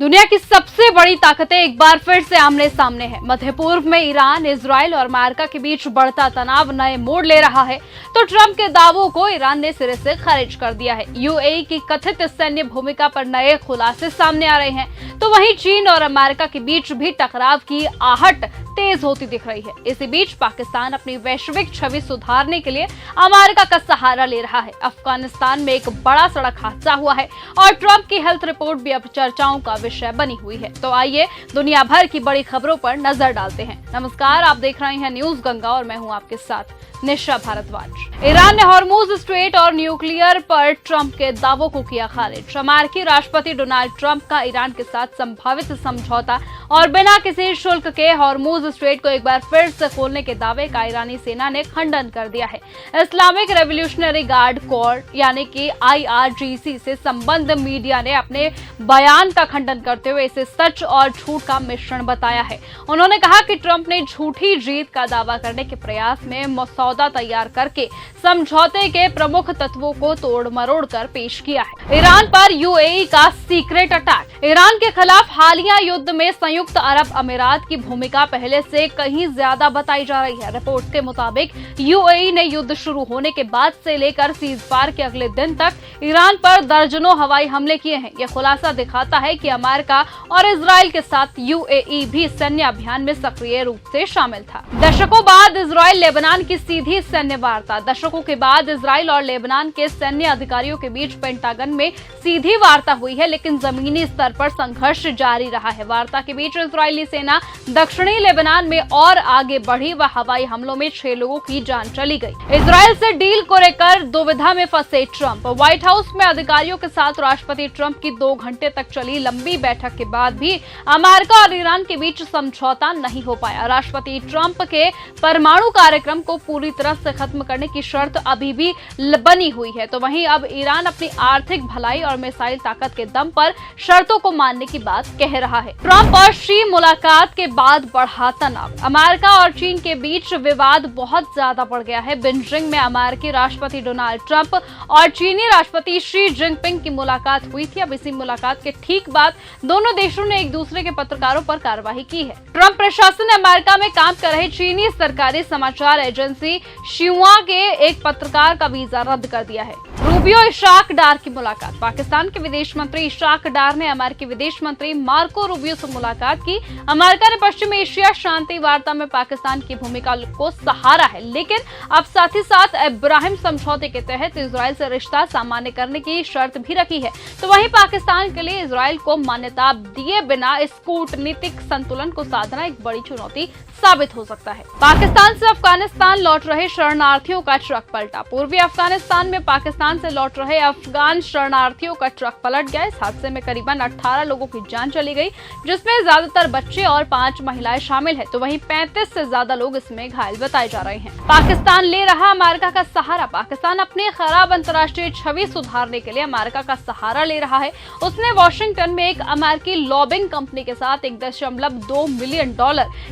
दुनिया की सबसे बड़ी ताकतें एक बार फिर से आमने सामने हैं। मध्य पूर्व में ईरान, इजराइल और अमेरिका के बीच बढ़ता तनाव नए मोड़ ले रहा है, तो ट्रंप के दावों को ईरान ने सिरे से खारिज कर दिया है। यूएई की कथित सैन्य भूमिका पर नए खुलासे सामने आ रहे हैं, तो वहीं चीन और अमेरिका के बीच भी टकराव की आहट तेज होती दिख रही है। इसी बीच पाकिस्तान अपनी वैश्विक छवि सुधारने के लिए अमेरिका का सहारा ले रहा है। अफगानिस्तान में एक बड़ा सड़क हादसा हुआ है और ट्रंप की हेल्थ रिपोर्ट भी अब चर्चाओं का विषय बनी हुई है। तो आइए दुनिया भर की बड़ी खबरों पर नजर डालते हैं। नमस्कार, आप देख रहे हैं न्यूज गंगा और मैं हूं आपके साथ निशा भारद्वाज। ईरान ने हॉर्मुज स्ट्रेट और न्यूक्लियर पर ट्रंप के दावों को किया खारिज। अमेरिकी राष्ट्रपति डोनाल्ड ट्रंप का ईरान के साथ संभावित समझौता और बिना किसी शुल्क के हॉर्मुज स्ट्रेट को एक बार फिर से खोलने के दावे का ईरानी सेना ने खंडन कर दिया है। इस्लामिक रेवोल्यूशनरी गार्ड कोर यानी कि IRGC से संबंध मीडिया ने अपने बयान का खंडन करते हुए इसे सच और झूठ का मिश्रण बताया है। उन्होंने कहा कि ट्रंप ने झूठी जीत का दावा करने के प्रयास में मसौदा तैयार करके समझौते के प्रमुख तत्वों को तोड़ मरोड़ कर पेश किया है। ईरान पर यूएई का सीक्रेट अटैक। ईरान के खिलाफ हालिया युद्ध में संयुक्त अरब अमीरात की भूमिका पहले से कहीं ज्यादा बताई जा रही है। रिपोर्ट के मुताबिक यूएई ने युद्ध शुरू होने के बाद से लेकर सीजफायर के अगले दिन तक ईरान पर दर्जनों हवाई हमले किए हैं। यह खुलासा दिखाता है कि अमेरिका और इजराइल के साथ यूएई भी सैन्य अभियान में सक्रिय रूप से शामिल था। दशकों बाद इजराइल लेबनान की सीधी सैन्य वार्ता। दशकों के बाद इजराइल और लेबनान के सैन्य अधिकारियों के बीच पेंटागन में सीधी वार्ता हुई है, लेकिन जमीनी स्तर पर संघर्ष जारी रहा है। वार्ता के बीच इजरायली सेना दक्षिणी लेबनान में और आगे बढ़ी व हवाई हमलों में 6 लोगों की जान चली गई। इजराइल से डील को लेकर दुविधा में फंसे ट्रंप। व्हाइट हाउस में अधिकारियों के साथ राष्ट्रपति ट्रंप की 2 घंटे तक चली लंबी बैठक के बाद भी अमेरिका और ईरान के बीच समझौता नहीं हो पाया। राष्ट्रपति ट्रंप के परमाणु कार्यक्रम को पूरी तरह से खत्म करने की शर्त अभी भी बनी हुई है, तो वहीं अब ईरान अपनी आर्थिक भलाई और मिसाइल ताकत के दम पर शर्तों को मानने की बात कह रहा है। ट्रंप और शी मुलाकात के बाद बढ़ा तनाव। अमेरिका और चीन के बीच विवाद बहुत ज्यादा बढ़ गया है। बीजिंग में अमेरिकी राष्ट्रपति डोनाल्ड ट्रंप और चीनी राष्ट्रपति शी जिनपिंग की मुलाकात हुई थी। अब इसी मुलाकात के ठीक बाद दोनों देशों ने एक दूसरे के पत्रकारों पर कार्रवाई की है। ट्रंप प्रशासन ने अमेरिका में काम कर रहे चीनी सरकारी समाचार एजेंसी शिन्हुआ के एक पत्रकार का वीजा रद्द कर दिया है। रूबियो इशाक डार की मुलाकात। पाकिस्तान के विदेश मंत्री इशाक डार ने अमेरिकी विदेश मंत्री मार्को रूबियो से मुलाकात की। अमेरिका ने पश्चिम एशिया शांति वार्ता में पाकिस्तान की भूमिका को सहारा है, लेकिन अब साथ ही साथ इब्राहिम समझौते के तहत इजराइल से रिश्ता सामान्य करने की शर्त भी रखी है। तो वहीं पाकिस्तान के लिए इजराइल को मान्यता दिए बिना इस कूटनीतिक संतुलन को साधना एक बड़ी चुनौती साबित हो सकता है। पाकिस्तान से अफगानिस्तान लौट रहे शरणार्थियों का ट्रक पलटा। पूर्वी अफगानिस्तान में पाकिस्तान से लौट रहे अफगान शरणार्थियों का ट्रक पलट गया। इस हादसे में करीबन 18 लोगों की जान चली गई, जिसमें ज्यादातर बच्चे और 5 महिलाएं शामिल है, तो वहीं 35 से ज्यादा लोग इसमें घायल बताए जा रहे हैं। पाकिस्तान ले रहा अमेरिका का सहारा। पाकिस्तान अपने खराब अंतर्राष्ट्रीय छवि सुधारने के लिए अमेरिका का सहारा ले रहा है। उसने वॉशिंगटन में एक अमेरिकी लॉबिंग कंपनी के साथ $1.2 मिलियन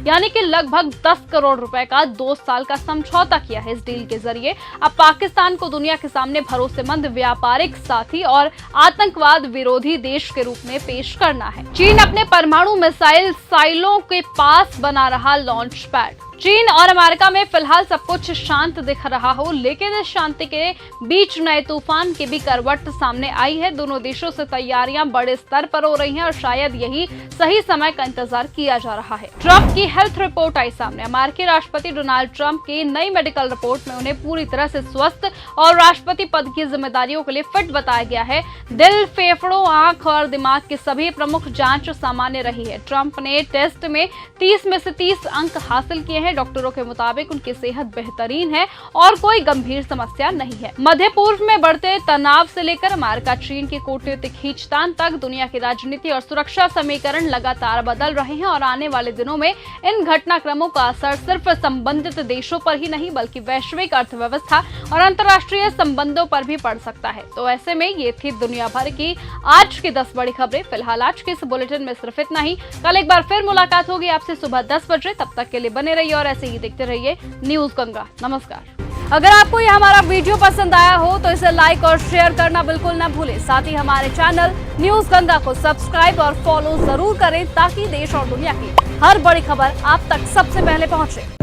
यानी कि लगभग 10 करोड़ रुपए का 2 साल का समझौता किया है। इस डील के जरिए अब पाकिस्तान को दुनिया के सामने भरोसेमंद व्यापारिक साथी और आतंकवाद विरोधी देश के रूप में पेश करना है। चीन अपने परमाणु मिसाइल साइलों के पास बना रहा लॉन्च पैड। चीन और अमेरिका में फिलहाल सब कुछ शांत दिख रहा हो, लेकिन इस शांति के बीच नए तूफान की भी करवट सामने आई है। दोनों देशों से तैयारियां बड़े स्तर पर हो रही हैं और शायद यही सही समय का इंतजार किया जा रहा है। ट्रंप की हेल्थ रिपोर्ट आई सामने। अमेरिकी राष्ट्रपति डोनाल्ड ट्रंप की नई मेडिकल रिपोर्ट में उन्हें पूरी तरह से स्वस्थ और राष्ट्रपति पद की जिम्मेदारियों के लिए फिट बताया गया है। दिल, फेफड़ों, आंख और दिमाग की सभी प्रमुख जांच सामान्य रही है। ट्रंप ने टेस्ट में 30 में से 30 अंक हासिल किए हैं। डॉक्टरों के मुताबिक उनकी सेहत बेहतरीन है और कोई गंभीर समस्या नहीं है। मध्य पूर्व में बढ़ते तनाव से लेकर अमेरिका चीन की कूटनीतिक खींचतान तक दुनिया की राजनीति और सुरक्षा समीकरण लगातार बदल रहे हैं और आने वाले दिनों में इन घटनाक्रमों का असर सिर्फ संबंधित देशों पर ही नहीं बल्कि वैश्विक अर्थव्यवस्था और अंतर्राष्ट्रीय संबंधों पर भी पड़ सकता है। तो ऐसे में ये थी दुनिया भर की आज की 10 बड़ी खबरें। फिलहाल आज के इस बुलेटिन में सिर्फ इतना ही। कल एक बार फिर मुलाकात होगी आपसे सुबह 10 बजे। तब तक के लिए बने रहिए और ऐसे ही देखते रहिए न्यूज गंगा। नमस्कार। अगर आपको ये हमारा वीडियो पसंद आया हो तो इसे लाइक और शेयर करना बिल्कुल ना भूलें। साथ ही हमारे चैनल न्यूज गंगा को सब्सक्राइब और फॉलो जरूर करें ताकि देश और दुनिया की हर बड़ी खबर आप तक सबसे पहले पहुंचे।